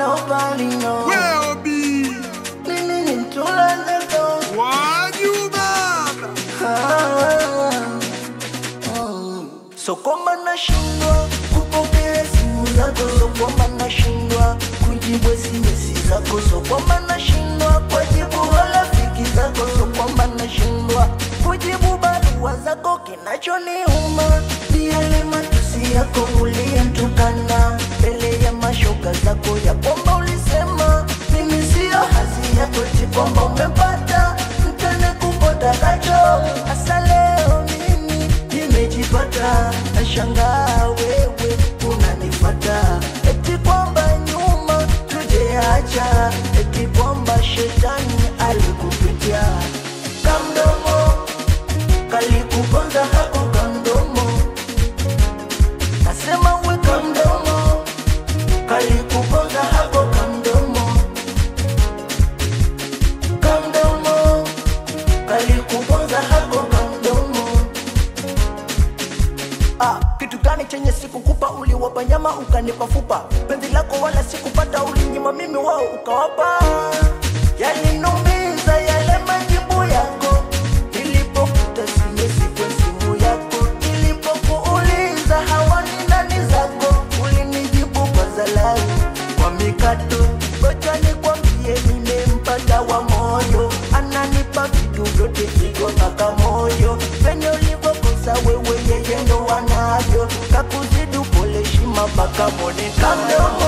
nobody knows. Where be? Nini ntulane go. What you baba? So kwamba nashindwa kupokea simu zako, so kwamba nashindwa kujibu SMS zako, so kwamba nashindwa kujibu rafiki zako, so kwamba nashindwa kujibu barua zako. Kinachoniuma ni yale matusi yako uliyemtukana mbele ya mashoga zako, ya kwamba ulisema mimi sio hazi yako, eti kwamba umepata mtane kupota kacho. Asa leo mimi nimejipata, nashangaa wewe unanifata, eti kwamba nyuma tujeacha, eti kwamba shetani alikupitia. Kamdomo kalikuponza hako kamdomo, nasema we kamdomo kalikuponza hako kamdomo, kamdomo kalikuponza hako kamdomo. Kitu gani chenye sikukupa? Uliwapa nyama ukanipa fupa, penzi lako wala sikupata, ulinyima mimi wao ukawapa. Yalinumiza yale majibu yako, nilipokuta kwa simu yako, nilipokuuliza hawa ni nani zako, ulinijibu kwa dharau, kwa mikato. Ngoja nikwambie nimempata wa moyo, ananipa vitu vyote kiko mpaka moyo, penye ulivyokosa wewe yeye ndo wanavyo, kakuzidi pole shima mpaka mwone kamdomo.